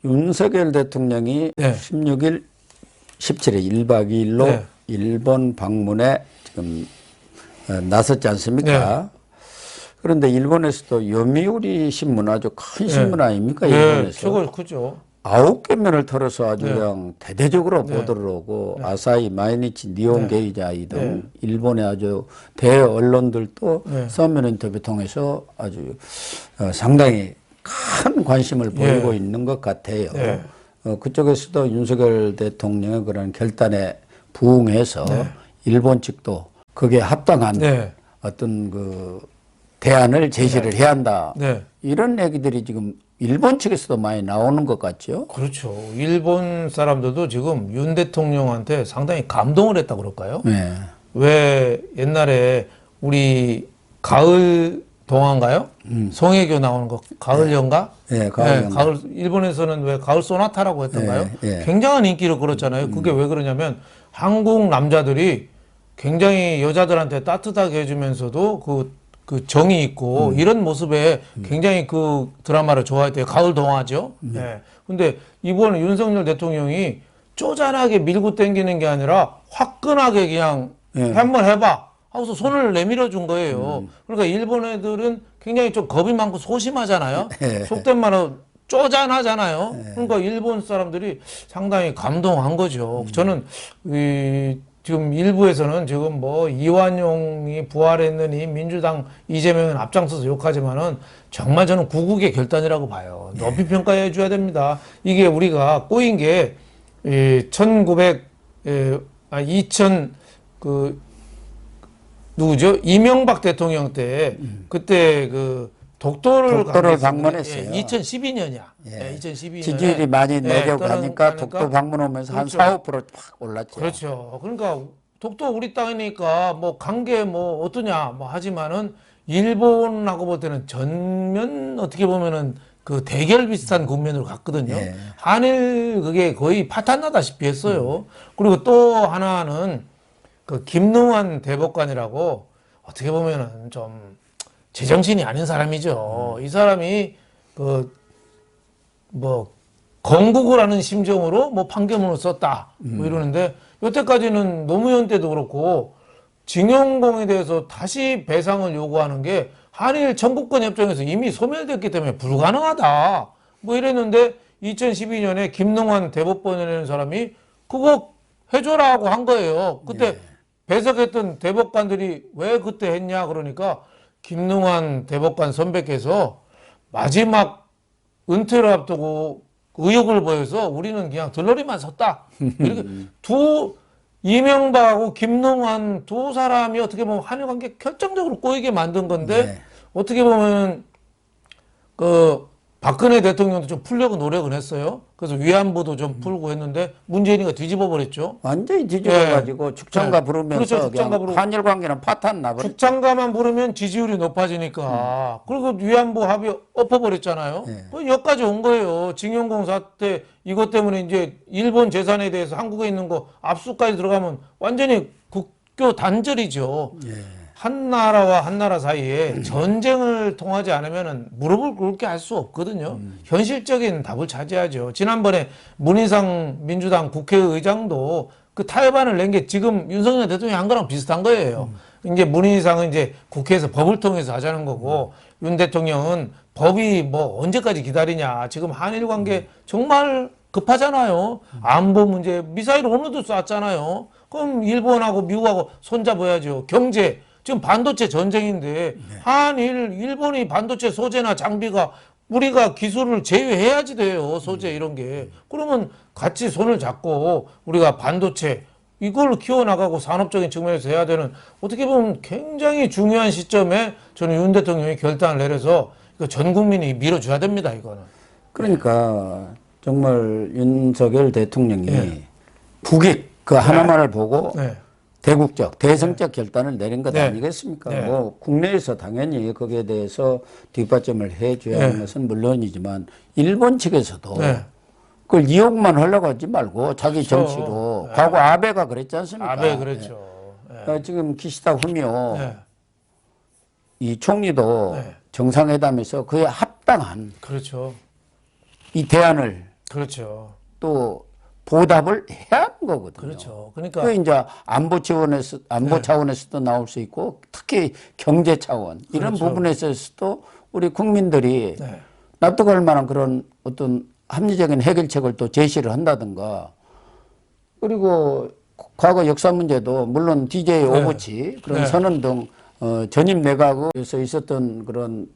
윤석열 대통령이 네. 16일, 17일 1박 2일로 네. 일본 방문에 지금 나섰지 않습니까? 네. 그런데 일본에서도 요미우리 신문 아주 큰 신문 아닙니까? 네. 일본에서. 최고 크죠. 9개 면을 털어서 아주 네. 그냥 대대적으로 네. 보도를 하고 네. 아사히, 마이니치, 니혼 네. 게이자이 등 네. 일본의 아주 대언론들도 네. 서면 인터뷰 통해서 아주 상당히 큰 관심을 보이고 있는 것 같아요. 네. 그쪽에서도 윤석열 대통령의 그런 결단에 부응해서 일본 측도 그게 합당한 어떤 그 대안을 제시를 해야 한다. 이런 얘기들이 지금 일본 측에서도 많이 나오는 것 같죠. 그렇죠. 일본 사람들도 지금 윤 대통령한테 상당히 감동을 했다 그럴까요? 네. 왜 옛날에 우리 가을 동화인가요? 송혜교 나오는 거 가을 연가? 네, 가을 연가. 가을 일본에서는 왜 가을 소나타라고 했던가요? 굉장한 인기를 끌었잖아요. 그게 왜 그러냐면 한국 남자들이 굉장히 여자들한테 따뜻하게 해주면서도 그 정이 있고 이런 모습에 굉장히 그 드라마를 좋아했대요. 가을 동화죠. 근데 이번에 윤석열 대통령이 쪼잔하게 밀고 당기는 게 아니라 화끈하게 그냥 한번 해봐 하고서 손을 내밀어 준 거예요. 그러니까 일본 애들은 굉장히 좀 겁이 많고 소심하잖아요. 속된 말로 쪼잔하잖아요. 그러니까 일본 사람들이 상당히 감동한 거죠. 저는 지금 일부에서는 지금 뭐 이완용이 부활했느니 민주당 이재명은 앞장서서 욕하지만은 정말 저는 구국의 결단이라고 봐요. 높이 평가해 줘야 됩니다. 이게 우리가 꼬인 게 2000 이명박 대통령 때 그때 독도를 방문했어요. 2012년이야. 2012년에 지지율이 많이 내려가니까 독도 방문하면서 그렇죠. 한 4~5%확 올랐죠. 그렇죠. 그러니까 독도 우리 땅이니까 뭐 관계 뭐 어떠냐 뭐 하지만은 일본하고 볼 때는 전면 어떻게 보면은 그 대결 비슷한 국면으로 갔거든요. 한일 그게 거의 파탄나다시피 했어요. 그리고 또 하나는 그 김능환 대법관이라고 어떻게 보면은 좀 제정신이 아닌 사람이죠. 이 사람이 뭐 건국을 하는 심정으로 뭐 판결문을 썼다 뭐 이러는데 여태까지는 노무현 때도 그렇고 징용공에 대해서 다시 배상을 요구하는 게 한일 청구권 협정에서 이미 소멸됐기 때문에 불가능하다 뭐 이랬는데 2012년에 김능환 대법관이라는 사람이 그거 해줘라고 한 거예요. 그때 배석했던 대법관들이 왜 그때 했냐 그러니까 김능환 대법관 선배께서 마지막 은퇴를 앞두고 의욕을 보여서 우리는 그냥 들러리만 섰다. 이렇게 이명박하고 김능환 두 사람이 어떻게 보면 한일 관계 결정적으로 꼬이게 만든 건데 어떻게 보면 박근혜 대통령도 좀 풀려고 노력은 했어요. 그래서 위안부도 좀 풀고 했는데 문재인이가 뒤집어 버렸죠. 완전히 뒤집어가지고 축창가 부르면서 그렇죠. 축창가 부르고 한일 관계는 파탄 나버렸죠. 축창가만 부르면 지지율이 높아지니까. 그리고 위안부 합의 엎어버렸잖아요. 여기까지 온 거예요. 징용공 사태 이것 때문에 이제 일본 재산에 대해서 한국에 있는 거 압수까지 들어가면 완전히 국교 단절이죠. 한 나라와 한 나라 사이에 전쟁을 통하지 않으면 무릎을 꿇게 할 수 없거든요. 현실적인 답을 차지하죠. 지난번에 문희상 민주당 국회의장도 그 탈반을 낸 게 지금 윤석열 대통령이 한 거랑 비슷한 거예요. 이제 문희상은 이제 국회에서 법을 통해서 하자는 거고 윤 대통령은 법이 뭐 언제까지 기다리냐. 지금 한일 관계 정말 급하잖아요. 안보 문제 미사일 오늘도 쐈잖아요. 그럼 일본하고 미국하고 손잡아야죠. 경제 지금 반도체 전쟁인데 일본이 반도체 소재나 장비가 우리가 기술을 제휴해야지 돼요. 소재 이런 게. 그러면 같이 손을 잡고 우리가 반도체 이걸 키워나가고 산업적인 측면에서 해야 되는 어떻게 보면 굉장히 중요한 시점에 저는 윤 대통령이 결단을 내려서 전 국민이 밀어줘야 됩니다. 이거는. 그러니까 정말 윤석열 대통령이 북익 그 하나만을 보고 대국적, 대성적 결단을 내린 것 아니겠습니까? 뭐 국내에서 당연히 거기에 대해서 뒷받침을 해줘야 하는 것은 물론이지만 일본 측에서도 그걸 이용만 하려고 하지 말고 자기 정치로 과거 아베가 그랬지 않습니까? 아베 그랬죠. 지금 기시다 후미오 이 총리도 정상회담에서 그에 합당한 그렇죠. 이 대안을 그렇죠. 또 보답을 해야 하는 거거든요. 그렇죠. 그러니까 그 이제 안보 차원에서도 나올 수 있고 특히 경제 차원 이런 그렇죠. 부분에서도 우리 국민들이 네. 납득할 만한 그런 어떤 합리적인 해결책을 또 제시를 한다든가 그리고 과거 역사 문제도 물론 DJ 오부치 그런 네. 선언 등 전임 내각에서 있었던 그런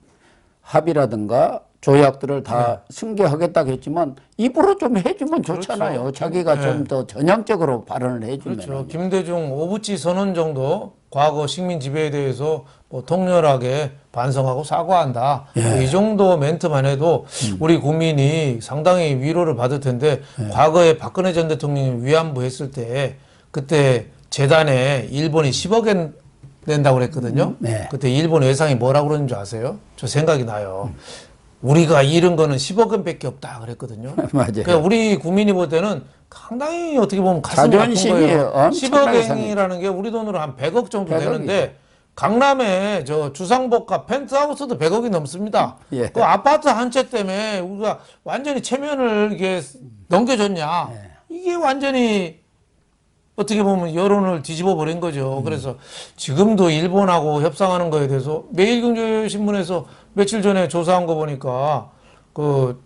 합의라든가 조약들을 다 승계하겠다고 했지만 입으로 좀 해주면 좋잖아요. 그렇죠. 자기가 좀 더 전향적으로 발언을 해주면. 그렇죠. 김대중 오부치 선언 정도 과거 식민 지배에 대해서 뭐 통렬하게 반성하고 사과한다. 뭐이 정도 멘트만 해도 우리 국민이 상당히 위로를 받을 텐데 과거에 박근혜 전 대통령이 위안부 했을 때 그때 재단에 일본이 10억 엔 낸다고 그랬거든요. 네. 그때 일본 외상이 뭐라고 그러는 줄 아세요? 저 생각이 나요. 우리가 잃은 거는 10억 원밖에 없다 그랬거든요. 맞아요. 그러니까 우리 국민이 볼 때는 상당히 어떻게 보면 가슴이 아픈 자존심이 거예요. 엄청나게 10억 원이라는 게 우리 돈으로 한 100억 정도 100억이죠. 되는데 강남에 저 주상복합 펜트하우스도 100억이 넘습니다. 예. 그 아파트 한 채 때문에 우리가 완전히 체면을 이게 넘겨줬냐? 이게 완전히 어떻게 보면 여론을 뒤집어 버린 거죠. 그래서 지금도 일본하고 협상하는 거에 대해서 매일경제신문에서 며칠 전에 조사한 거 보니까 그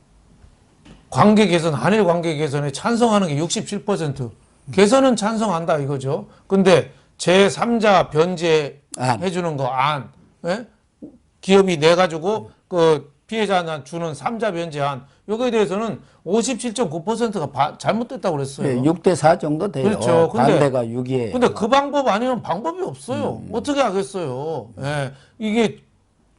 관계 개선, 한일 관계 개선에 찬성하는 게 67%. 개선은 찬성한다 이거죠. 근데 제3자 변제 해주는 거 안, 예? 기업이 내 가지고 그 피해자한테 주는 3자 변제안 여기에 대해서는 57.9%가 잘못됐다고 그랬어요. 네, 6대4 정도 돼요. 그렇죠. 근데- 반대가 6이에요. 근데 그 방법 아니면 방법이 없어요. 어떻게 하겠어요? 예. 이게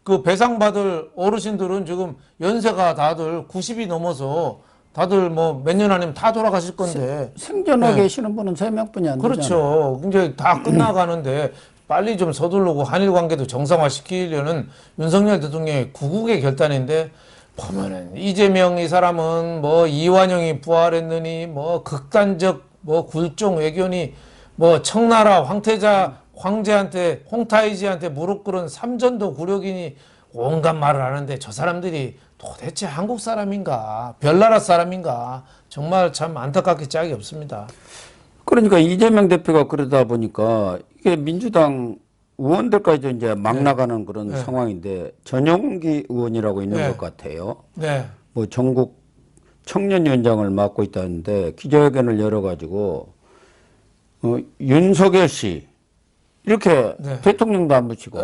그 배상받을 어르신들은 지금 연세가 다들 90이 넘어서 다들 뭐 몇 년 안에 다 돌아가실 건데. 생존하고 네. 계시는 분은 3명뿐이 안 되잖아요. 그렇죠. 이제 다 끝나가는데 빨리 좀 서두르고 한일 관계도 정상화시키려는 윤석열 대통령의 구국의 결단인데 보면은 이재명 이 사람은 뭐 이완영이 부활했느니 뭐 극단적 뭐 굴종 외교니 뭐 청나라 황제한테 홍타이지한테 무릎 꿇은 삼전도 굴욕이니 온갖 말을 하는데 저 사람들이 도대체 한국 사람인가 별나라 사람인가 정말 참 안타깝게 짝이 없습니다. 그러니까 이재명 대표가 그러다 보니까 이게 민주당 의원들까지 이제 막 나가는 그런 상황인데 전용기 의원이라고 있는 것 같아요. 네. 뭐 전국 청년위원장을 맡고 있다는데 기자회견을 열어가지고 윤석열 씨 이렇게 대통령도 안 붙이고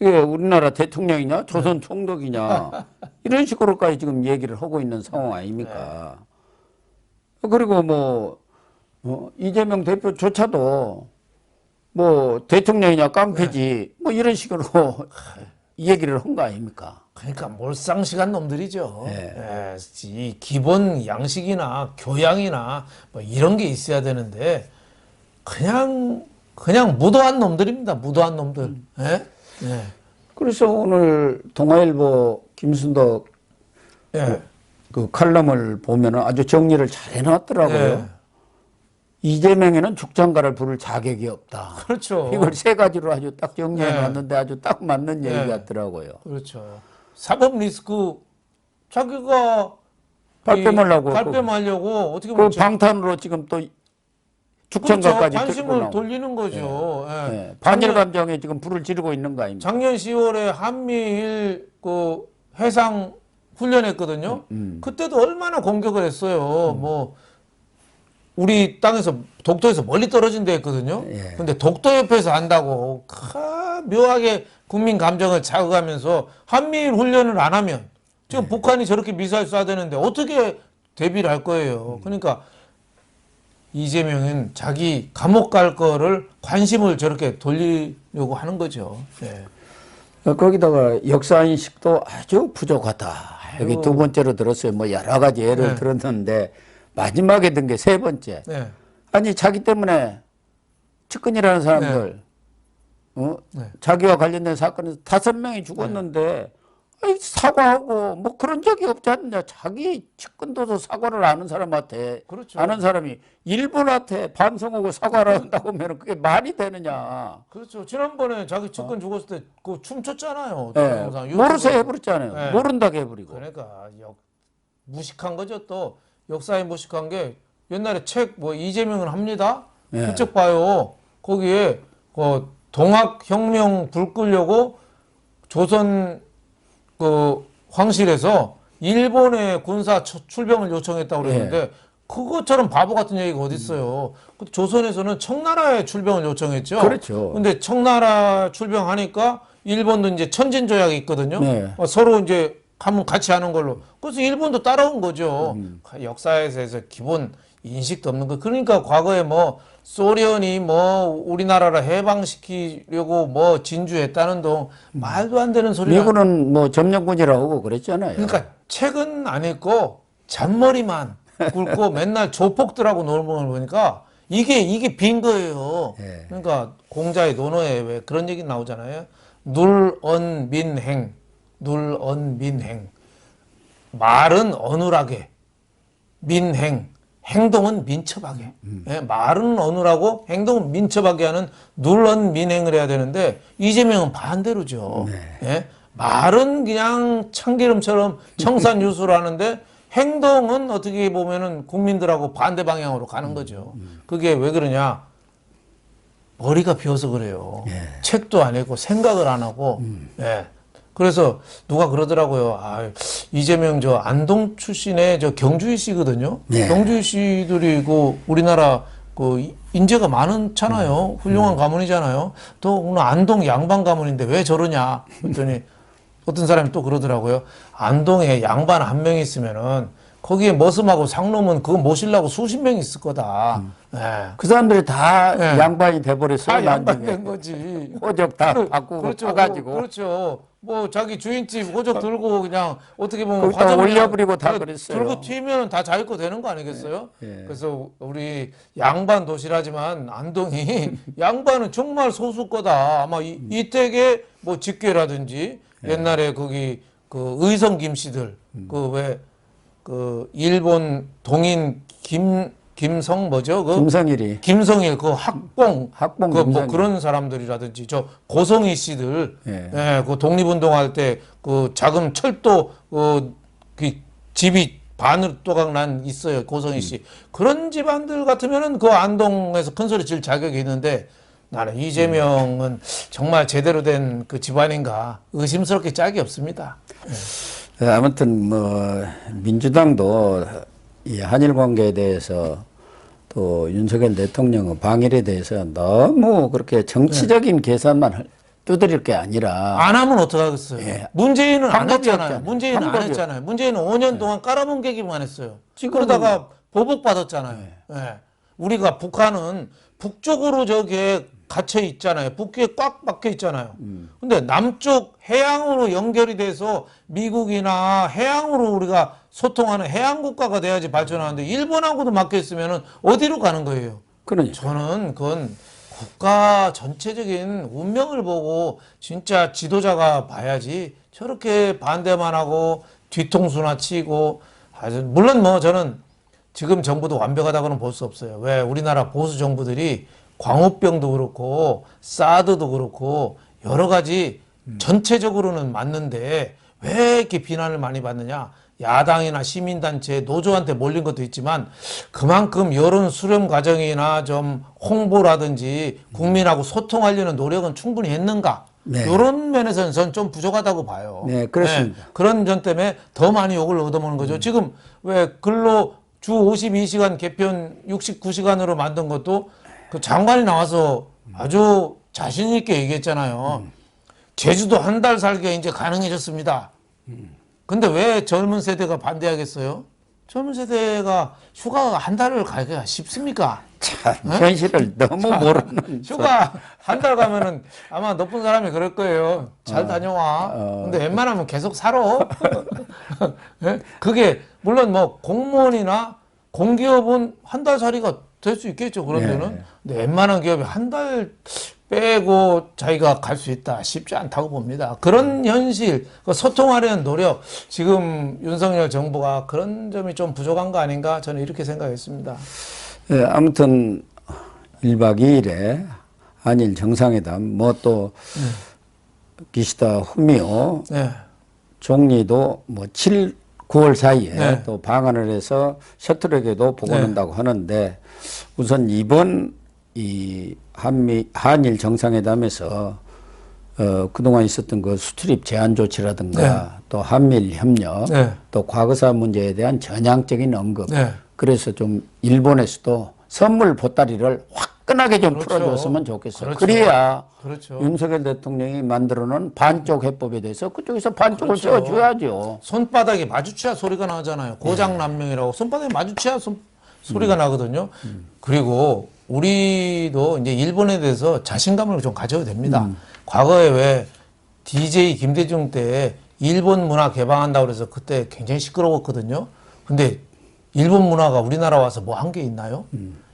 이게 우리나라 대통령이냐 조선 총독이냐 이런 식으로까지 지금 얘기를 하고 있는 상황 아닙니까? 그리고 뭐 이재명 대표조차도 뭐 대통령이냐 깡패지 뭐 이런 식으로 얘기를 한 거 아닙니까? 그러니까 몰상식한 놈들이죠. 예, 이 기본 양식이나 교양이나 뭐 이런 게 있어야 되는데 그냥 무도한 놈들입니다. 무도한 놈들. 예? 예. 그래서 오늘 동아일보 김순덕 예. 그 칼럼을 보면은 아주 정리를 잘 해놨더라고요. 예. 이재명에는 죽장가를 부를 자격이 없다. 그렇죠. 이걸 세 가지로 아주 딱 정리해놨는데 아주 딱 맞는 얘기 예. 같더라고요. 그렇죠. 사법 리스크 자기가 발뺌하려고 발뺌하려고 어떻게 그 보면 방탄으로 지금 또 그렇죠. 죽장가까지 관심을 돌리는 거죠. 예. 네. 반일 감정에 지금 불을 지르고 있는 거 아닙니까? 작년 10월에 한미일 그 해상 훈련했거든요. 그때도 얼마나 공격을 했어요. 뭐 우리 땅에서 독도에서 멀리 떨어진 데 했거든요. 예. 근데 독도 옆에서 한다고 묘하게 국민 감정을 자극하면서 한미일 훈련을 안 하면 지금 북한이 저렇게 미사일 쏴야 되는데 어떻게 대비를 할 거예요. 그러니까 이재명은 자기 감옥 갈 거를 관심을 저렇게 돌리려고 하는 거죠. 네. 거기다가 역사인식도 아주 부족하다. 여기 두 번째로 들었어요. 뭐 여러 가지 예를 들었는데 마지막에 든 게 세 번째. 네. 아니 자기 때문에 측근이라는 사람들 자기와 관련된 사건에서 5명이 죽었는데 아니, 사과하고 뭐 그런 적이 없지 않느냐. 자기 측근도서 사과를 아는 사람한테 그렇죠. 아는 사람이 일본한테 반성하고 사과를 한다고 하면 그게 말이 되느냐. 그렇죠. 지난번에 자기 측근 죽었을 때 그 춤췄잖아요. 네. 모르서 해버렸잖아요. 네. 모른다고 해버리고. 그러니까 무식한 거죠. 또 역사에 무식한 게 옛날에 책 뭐 이재명은 합니다. 예. 그 책 봐요. 거기에 동학혁명 불 끄려고 조선 그 황실에서 일본의 군사 출병을 요청했다고 그랬는데 그것처럼 바보 같은 얘기가 어디 있어요. 조선에서는 청나라에 출병을 요청했죠. 그렇죠. 근데 청나라 출병하니까 일본도 이제 천진 조약이 있거든요. 네. 서로 이제 가면 같이 하는 걸로. 그래서 일본도 따라온 거죠. 역사에서 기본 인식도 없는 거. 그러니까 과거에 뭐 소련이 뭐 우리나라를 해방시키려고 뭐 진주했다는 동 말도 안 되는 소리. 미국은 뭐 점령군이라고 그랬잖아요. 그러니까 책은 안 읽고 잔머리만 굵고 맨날 조폭들하고 놀는 걸 보니까 이게 빈 거예요. 예. 그러니까 공자의 논어에 왜 그런 얘기 나오잖아요. 눌언민행, 눌언민행. 말은 어눌하게, 민행, 행동은 민첩하게. 예, 말은 어눌하고 행동은 민첩하게 하는 눌언민행을 해야 되는데 이재명은 반대로죠. 예, 말은 그냥 참기름처럼 청산유수를 하는데 행동은 어떻게 보면은 국민들하고 반대 방향으로 가는 거죠. 그게 왜 그러냐? 머리가 비어서 그래요. 책도 안 읽고 생각을 안 하고. 예. 그래서 누가 그러더라고요. 아, 이재명 저 안동 출신의 저 경주이 씨거든요. 경주이 씨들이 그 우리나라 그 인재가 많잖아요. 훌륭한 가문이잖아요. 또 오늘 안동 양반 가문인데 왜 저러냐? 그랬더니 어떤 사람이 또 그러더라고요. 안동에 양반 한 명 있으면은 거기에 머슴하고 상놈은 그거 모시려고 수십 명 있을 거다. 예. 그 사람들이 다 양반이 돼버렸어요. 다 양반 나중에. 된 거지. 호적 다 바꾸고 그렇죠. 파가지고. 그렇죠. 뭐 자기 주인집 호적 들고 그냥 어떻게 보면 거기다 화장을 올려버리고 다 그냥 그랬어요. 들고 튀면 다 자기 거 되는 거 아니겠어요? 그래서 우리 양반 도시라지만 안동이 양반은 정말 소수 거다. 아마 이택의 뭐 직계라든지 옛날에 거기 그 의성 김씨들 그 왜 그 일본 동인 김성 뭐죠? 그 김성일이. 김성일 그 학봉 학봉 그 뭐 김성일. 그런 사람들이라든지 저 고성희 씨들 예. 그 독립운동할 때 그 자금 철도 그 집이 반으로 또각 난 있어요. 고성희 씨 그런 집안들 같으면은 그 안동에서 큰 소리 칠 자격이 있는데 나는 이재명은 정말 제대로 된 그 집안인가 의심스럽게 짝이 없습니다. 아무튼 뭐 민주당도 이 한일 관계에 대해서 또 윤석열 대통령의 방일에 대해서 너무 그렇게 정치적인 계산만 두드릴 게 아니라 안 하면 어떡하겠어요. 문재인은 안 방법이 했잖아요. 없잖아요. 문재인은 안 방법이 했잖아요. 문재인은 5년 동안 깔아뭉개기만 했어요. 지금은- 그러다가 보복받았잖아요. 예. 우리가 북한은 북쪽으로 저기에 갇혀 있잖아요. 북쪽에 꽉 막혀 있잖아요. 근데 남쪽 해양으로 연결이 돼서 미국이나 해양으로 우리가 소통하는 해양 국가가 돼야지 발전하는데 일본하고도 막혀 있으면은 어디로 가는 거예요? 그러니까 저는 그건 국가 전체적인 운명을 보고 진짜 지도자가 봐야지 저렇게 반대만 하고 뒤통수나 치고 아주 물론 뭐 저는 지금 정부도 완벽하다고는 볼 수 없어요. 왜 우리나라 보수 정부들이 광우병도 그렇고 사드도 그렇고 여러 가지 전체적으로는 맞는데 왜 이렇게 비난을 많이 받느냐? 야당이나 시민단체, 노조한테 몰린 것도 있지만 그만큼 여론 수렴 과정이나 좀 홍보라든지 국민하고 소통하려는 노력은 충분히 했는가? 이런 면에서는 저는 좀 부족하다고 봐요. 네, 그렇습니다. 그런 점 때문에 더 많이 욕을 얻어먹는 거죠. 지금 왜 근로 주 52시간 개편 69시간으로 만든 것도 그 장관이 나와서 아주 자신 있게 얘기했잖아요. 제주도 한 달 살기가 이제 가능해졌습니다. 근데 왜 젊은 세대가 반대하겠어요? 젊은 세대가 휴가 한 달을 가기가 쉽습니까? 참 현실을 너무 모르는 휴가 한 달 가면은 아마 높은 사람이 그럴 거예요. 잘 다녀와. 근데 웬만하면 계속 살아. 예? 그게 물론 뭐 공무원이나 공기업은 한 달 살이가 될 수 있겠죠. 그런 데는. 근데 웬만한 기업이 한 달 빼고 자기가 갈 수 있다 쉽지 않다고 봅니다. 그런 현실, 소통하려는 노력, 지금 윤석열 정부가 그런 점이 좀 부족한 거 아닌가 저는 이렇게 생각했습니다. 예, 아무튼 1박 2일에 한일 정상회담 뭐 또 기시다 후미오 네. 총리도 뭐 9월 사이에 네. 또 방한을 해서 셔틀에게도 보고한다고 하는데 우선 이번 이 한일 정상회담에서 그동안 있었던 그 수출입 제한 조치라든가 또 한미일 협력 또 과거사 문제에 대한 전향적인 언급 그래서 좀 일본에서도 선물 보따리를 화끈하게 좀 풀어줬으면 좋겠어요. 그래야 윤석열 대통령이 만들어놓은 반쪽 해법에 대해서 그쪽에서 반쪽을 세워줘야죠. 손바닥이 마주쳐야 소리가 나잖아요. 고장난명이라고 손바닥이 마주쳐야 소리가 나거든요. 그리고 우리도 이제 일본에 대해서 자신감을 좀 가져야 됩니다. 과거에 왜 DJ 김대중 때 일본 문화 개방한다고 그래서 그때 굉장히 시끄러웠거든요. 근데 일본 문화가 우리나라 와서 뭐 한 게 있나요?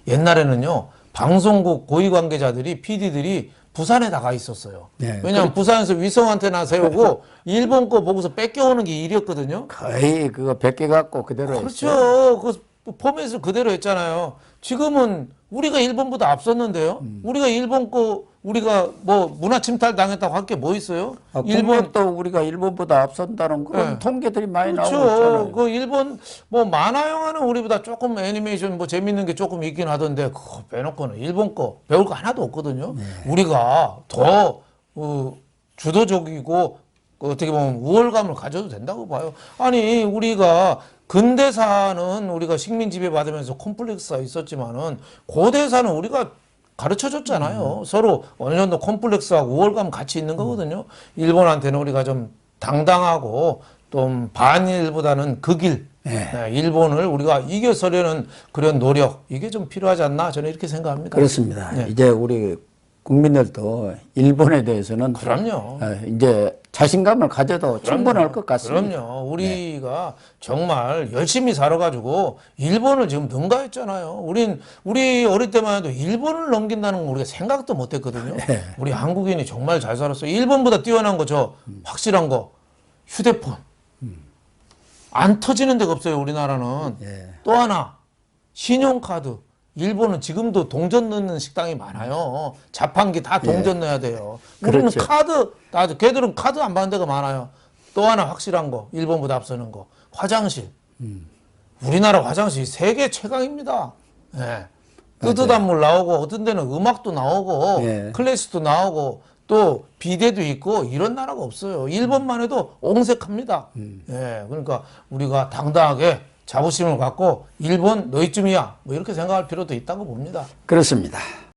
옛날에는요, 방송국 고위 관계자들이, PD들이 부산에 나가 있었어요. 왜냐하면 부산에서 위성 안테나 세우고 일본 거 보고서 뺏겨오는 게 일이었거든요. 거의 그거 100개 갖고 그대로 그렇죠. 그 포맷을 그대로 했잖아요. 지금은 우리가 일본보다 앞섰는데요. 우리가 일본 거 우리가 뭐 문화 침탈 당했다고 할 게 뭐 있어요? 일본도 우리가 일본보다 앞선다는 그런 통계들이 많이 나오고 그렇죠. 있잖아요. 그 일본 뭐 만화 영화는 우리보다 조금 애니메이션 뭐 재밌는 게 조금 있긴 하던데 그거 빼놓고는 일본 거 배울 거 하나도 없거든요. 우리가 더 주도적이고 어떻게 보면 우월감을 가져도 된다고 봐요. 아니 우리가 근대사는 우리가 식민 지배 받으면서 콤플렉스가 있었지만은 고대사는 우리가 가르쳐 줬잖아요. 서로 어느 정도 콤플렉스하고 우월감 같이 있는 거거든요. 일본한테는 우리가 좀 당당하고 좀 반일보다는 극일, 일본을 우리가 이겨서려는 그런 노력, 이게 좀 필요하지 않나 저는 이렇게 생각합니다. 그렇습니다. 이제 우리 국민들도 일본에 대해서는 그럼요. 이제 자신감을 가져도 충분할 것 같습니다. 그럼요. 우리가 정말 열심히 살아가지고 일본을 지금 능가했잖아요. 우리 어릴 때만 해도 일본을 넘긴다는 건 우리가 생각도 못했거든요. 우리 한국인이 정말 잘 살았어요. 일본보다 뛰어난 거 저 확실한 거 휴대폰 안 터지는 데가 없어요. 우리나라는. 또 하나 신용카드. 일본은 지금도 동전 넣는 식당이 많아요. 자판기 다 동전 넣어야 돼요. 우리는 카드, 걔들은 카드 안 받는 데가 많아요. 또 하나 확실한 거, 일본보다 앞서는 거, 화장실. 우리나라 화장실 세계 최강입니다. 뜨뜻한 물 나오고, 어떤 데는 음악도 나오고, 클래식도 나오고, 또 비데도 있고, 이런 나라가 없어요. 일본만 해도 옹색합니다. 그러니까 우리가 당당하게 자부심을 갖고 일본 너희쯤이야 뭐 이렇게 생각할 필요도 있다고 봅니다. 그렇습니다.